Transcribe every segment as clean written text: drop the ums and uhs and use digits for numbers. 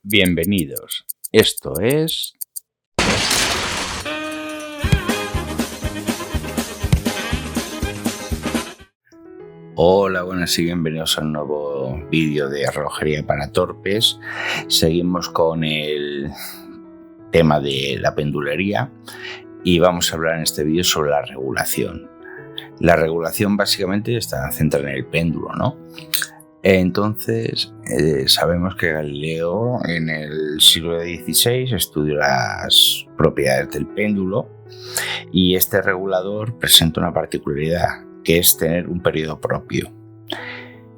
Bienvenidos. Esto es... Hola, buenas y bienvenidos a un nuevo vídeo de relojería para torpes. Seguimos con el tema de la pendulería y vamos a hablar en este vídeo sobre la regulación. La regulación básicamente está centrada en el péndulo, ¿no? Entonces, sabemos que Galileo en el siglo XVI estudió las propiedades del péndulo y este regulador presenta una particularidad, que es tener un periodo propio.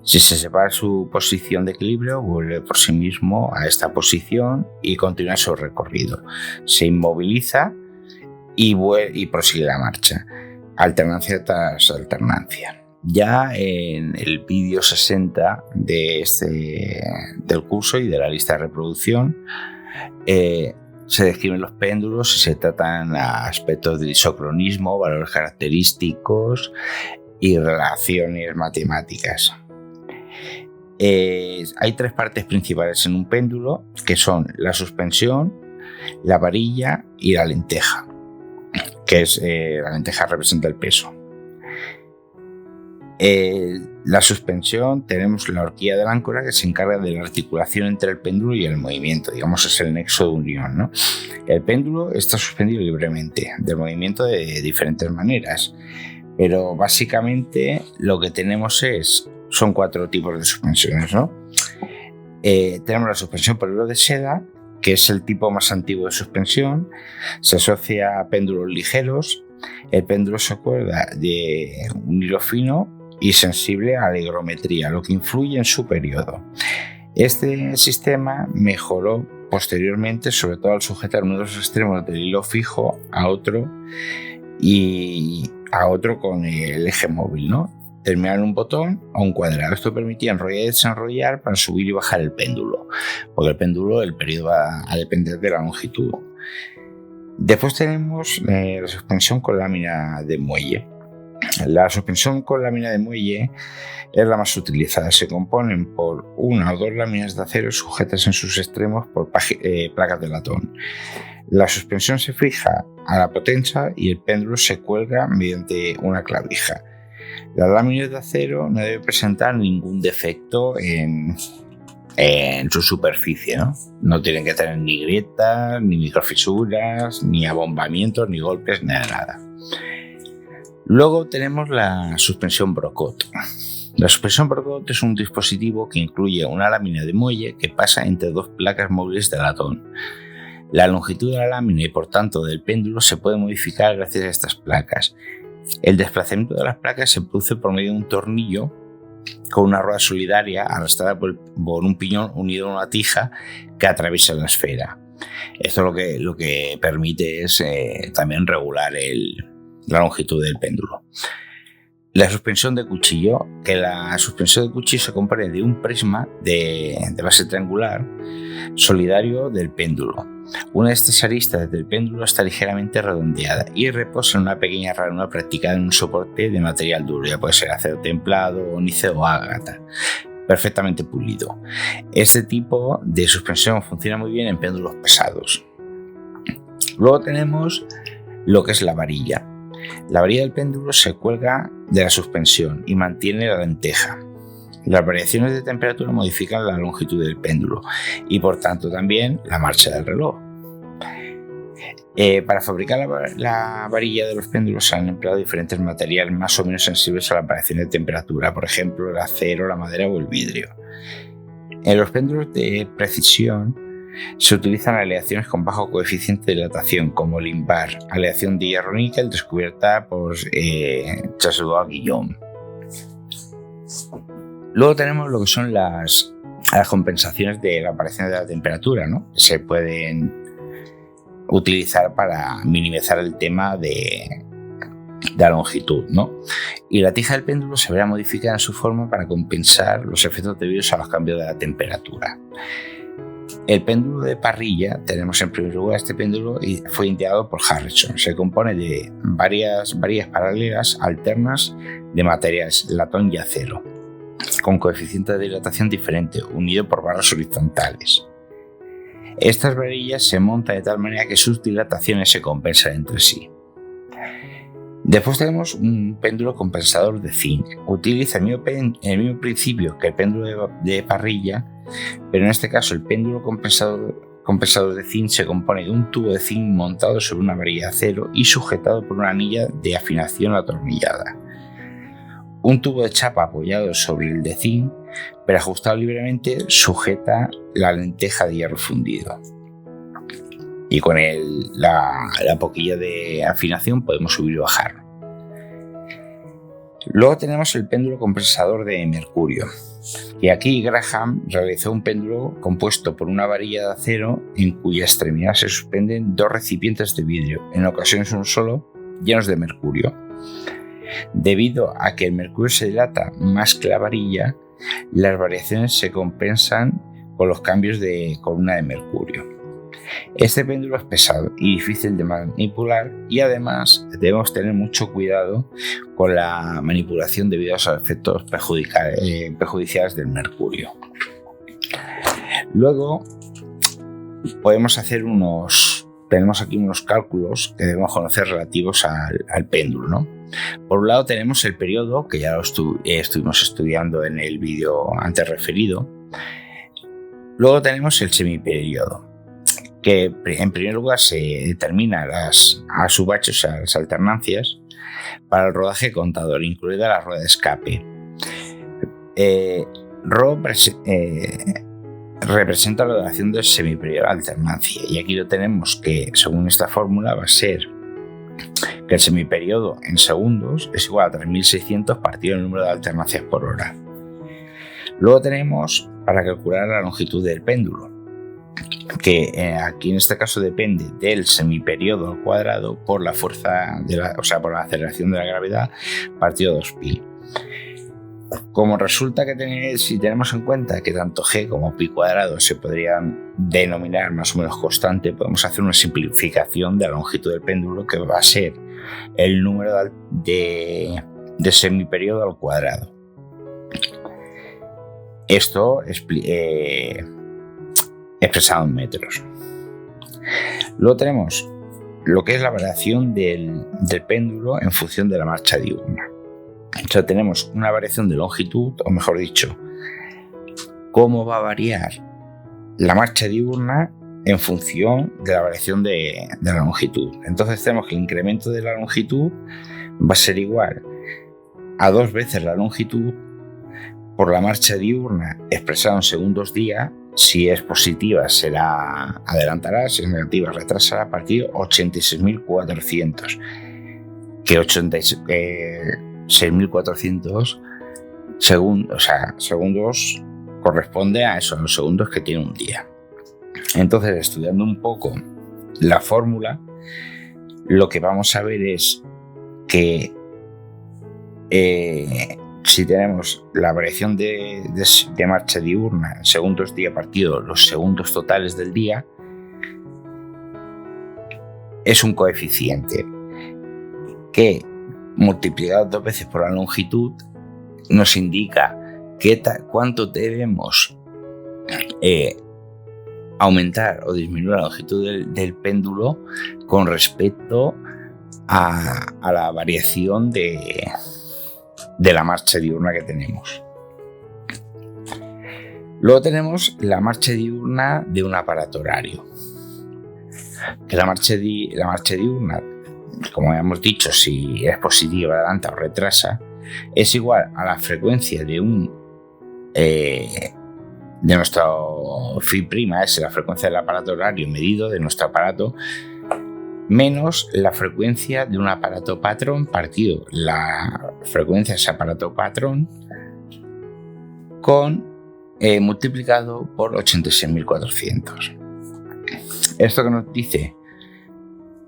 Si se separa su posición de equilibrio, vuelve por sí mismo a esta posición y continúa su recorrido. Se inmoviliza y prosigue la marcha, alternancia tras alternancia. Ya en el vídeo 60 del curso y de la lista de reproducción se describen los péndulos y se tratan aspectos de isocronismo, valores característicos y relaciones matemáticas. Hay tres partes principales en un péndulo, que son la suspensión, la varilla y la lenteja, que es la lenteja representa el peso. La suspensión, tenemos la horquilla del áncora, que se encarga de la articulación entre el péndulo y el movimiento, digamos es el nexo de unión, ¿no? El péndulo está suspendido libremente del movimiento de diferentes maneras, pero básicamente lo que tenemos son cuatro tipos de suspensiones, ¿no? Tenemos la suspensión por hilo de seda, que es el tipo más antiguo de suspensión, se asocia a péndulos ligeros. El péndulo se cuelga de un hilo fino y sensible a la higrometría, lo que influye en su periodo. Este sistema mejoró posteriormente, sobre todo al sujetar uno de los extremos del hilo fijo a otro y a otro con el eje móvil, ¿no? Terminar en un botón o un cuadrado. Esto permitía enrollar y desenrollar para subir y bajar el péndulo, porque el péndulo, el periodo va a depender de la longitud. Después tenemos la suspensión con lámina de muelle. La suspensión con lámina de muelle es la más utilizada. Se componen por una o dos láminas de acero sujetas en sus extremos por placas de latón. La suspensión se fija a la potencia y el péndulo se cuelga mediante una clavija. Las láminas de acero no deben presentar ningún defecto en su superficie, ¿no? No tienen que tener ni grietas, ni microfisuras, ni abombamientos, ni golpes, ni nada. Luego tenemos la suspensión Brocot. La suspensión Brocot es un dispositivo que incluye una lámina de muelle que pasa entre dos placas móviles de latón. La longitud de la lámina y por tanto del péndulo se puede modificar gracias a estas placas. El desplazamiento de las placas se produce por medio de un tornillo con una rueda solidaria arrastrada por un piñón unido a una tija que atraviesa la esfera. Esto lo que permite es también regular la longitud del péndulo. La suspensión de cuchillo, que la suspensión de cuchillo se compone de un prisma de base triangular solidario del péndulo. Una de estas aristas del péndulo está ligeramente redondeada y reposa en una pequeña ranura practicada en un soporte de material duro, ya puede ser acero templado, ónice o ágata, perfectamente pulido. Este tipo de suspensión funciona muy bien en péndulos pesados. Luego tenemos lo que es la varilla. La varilla del péndulo se cuelga de la suspensión y mantiene la lenteja. Las variaciones de temperatura modifican la longitud del péndulo y por tanto también la marcha del reloj. Para fabricar la varilla de los péndulos se han empleado diferentes materiales más o menos sensibles a las variaciones de temperatura, por ejemplo el acero, la madera o el vidrio. En los péndulos de precisión se utilizan aleaciones con bajo coeficiente de dilatación, como el Invar, aleación de hierro níquel descubierta por Charles Guillaume. Luego tenemos lo que son las compensaciones de la variación de la temperatura, ¿no? Que se pueden utilizar para minimizar el tema de la longitud, ¿no? Y la tija del péndulo se verá modificada en su forma para compensar los efectos debidos a los cambios de la temperatura. El péndulo de parrilla, tenemos en primer lugar este péndulo y fue ideado por Harrison. Se compone de varias paralelas alternas de materiales latón y acero, con coeficiente de dilatación diferente, unido por barras horizontales. Estas varillas se montan de tal manera que sus dilataciones se compensan entre sí. Después tenemos un péndulo compensador de zinc. Utiliza el mismo principio que el péndulo de parrilla, pero en este caso el péndulo compensador de zinc se compone de un tubo de zinc montado sobre una varilla de acero y sujetado por una anilla de afinación atornillada. Un tubo de chapa apoyado sobre el de zinc, pero ajustado libremente, sujeta la lenteja de hierro fundido. Y con la boquilla de afinación podemos subir y bajar. Luego tenemos el péndulo compensador de mercurio. Y aquí Graham realizó un péndulo compuesto por una varilla de acero en cuya extremidad se suspenden dos recipientes de vidrio, en ocasiones uno solo, llenos de mercurio. Debido a que el mercurio se dilata más que la varilla, las variaciones se compensan con los cambios de columna de mercurio. Este péndulo es pesado y difícil de manipular, y además debemos tener mucho cuidado con la manipulación debido a los efectos perjudiciales del mercurio. Luego podemos hacer tenemos aquí unos cálculos que debemos conocer relativos al péndulo, ¿no? Por un lado tenemos el periodo, que ya lo estuvimos estudiando en el vídeo antes referido. Luego tenemos el semiperiodo, que en primer lugar se determina las subaches, o sea, las alternancias, para el rodaje contador, incluida la rueda de escape. Rho representa la duración del semiperiodo de alternancia, y aquí lo tenemos que, según esta fórmula, va a ser que el semiperiodo en segundos es igual a 3600 partido el número de alternancias por hora. Luego tenemos para calcular la longitud del péndulo, que aquí en este caso depende del semiperiodo al cuadrado por la fuerza por la aceleración de la gravedad partido 2pi. Como resulta que si tenemos en cuenta que tanto g como pi cuadrado se podrían denominar más o menos constante, podemos hacer una simplificación de la longitud del péndulo, que va a ser el número de semiperiodo al cuadrado. Esto expresado en metros. Luego tenemos lo que es la variación del péndulo en función de la marcha diurna. O sea, tenemos una variación de longitud, o mejor dicho, cómo va a variar la marcha diurna en función de la variación de la longitud. Entonces tenemos que el incremento de la longitud va a ser igual a 2 veces la longitud por la marcha diurna expresada en segundos día. Si es positiva será adelantará, si es negativa retrasará, partido 86.400, que 6.400 segundos corresponde a eso, a los segundos que tiene un día. Entonces, estudiando un poco la fórmula, lo que vamos a ver es que si tenemos la variación de marcha diurna en segundos día partido los segundos totales del día, es un coeficiente que, multiplicado 2 veces por la longitud, nos indica cuánto debemos aumentar o disminuir la longitud del péndulo con respecto a la variación de la marcha diurna que tenemos. Luego tenemos la marcha diurna de un aparato horario. Que la marcha diurna, como hemos dicho, si es positiva, adelanta o retrasa, es igual a la frecuencia de nuestro phi', es la frecuencia del aparato horario medido de nuestro aparato, menos la frecuencia de un aparato patrón partido la frecuencia de ese aparato patrón multiplicado por 86.400. Esto que nos dice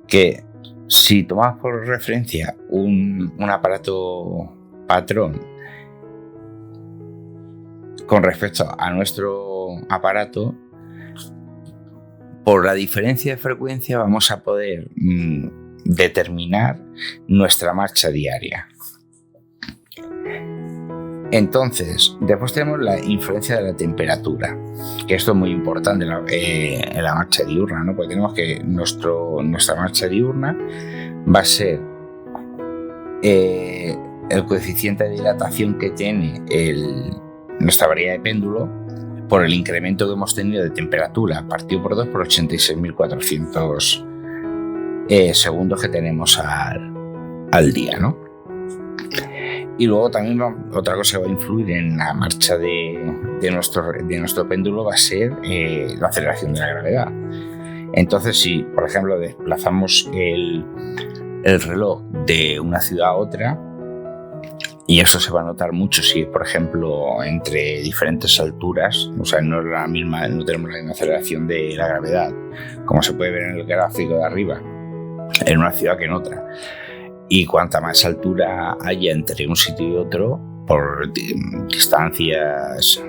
que si tomamos por referencia un aparato patrón con respecto a nuestro aparato, por la diferencia de frecuencia vamos a poder determinar nuestra marcha diaria. Entonces, después tenemos la influencia de la temperatura, que esto es muy importante en la marcha diurna, ¿no? Porque tenemos que nuestra marcha diurna va a ser el coeficiente de dilatación que tiene nuestra variedad de péndulo por el incremento que hemos tenido de temperatura partido por 2 por 86.400 segundos que tenemos al día, ¿no? Y luego también otra cosa que va a influir en la marcha de nuestro péndulo va a ser la aceleración de la gravedad. Entonces, si por ejemplo desplazamos el reloj de una ciudad a otra, y eso se va a notar mucho si, por ejemplo, entre diferentes alturas, o sea, no tenemos la misma aceleración de la gravedad, como se puede ver en el gráfico de arriba, en una ciudad que en otra. Y cuanta más altura haya entre un sitio y otro, por distancias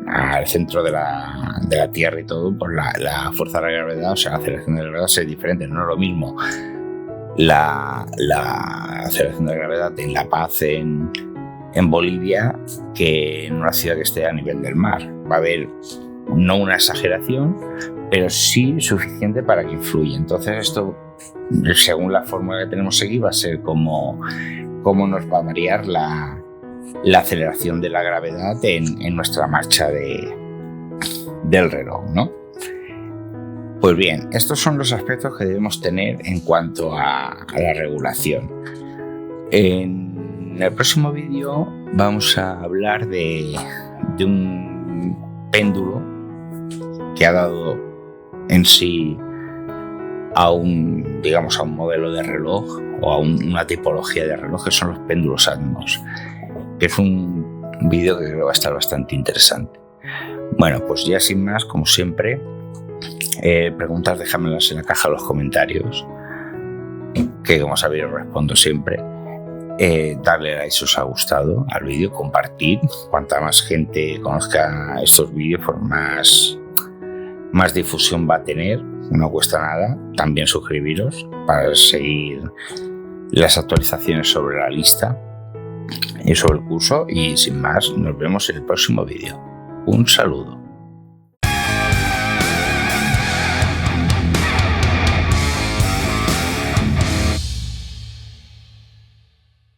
al centro de la Tierra y todo, por la fuerza de la gravedad, o sea, la aceleración de la gravedad es diferente. No es lo mismo la aceleración de la gravedad en La Paz, en Bolivia, que en una ciudad que esté a nivel del mar. Va a haber no una exageración, pero sí suficiente para que influya. Entonces esto, según la fórmula que tenemos aquí, va a ser cómo nos va a variar la aceleración de la gravedad en nuestra marcha del reloj, ¿no? Pues bien, estos son los aspectos que debemos tener en cuanto a la regulación. En el próximo vídeo vamos a hablar de un péndulo que ha dado en sí a un modelo de reloj o a una tipología de reloj, que son los péndulos Atmos, que es un vídeo que creo que va a estar bastante interesante. Bueno, pues ya sin más, como siempre, preguntas déjamelas en la caja de los comentarios, que como sabéis respondo siempre. Darle like si os ha gustado al vídeo, compartir. Cuanta más gente conozca estos vídeos, por más difusión va a tener. No cuesta nada. También suscribiros para seguir las actualizaciones sobre la lista y sobre el curso. Y sin más, nos vemos en el próximo vídeo. Un saludo.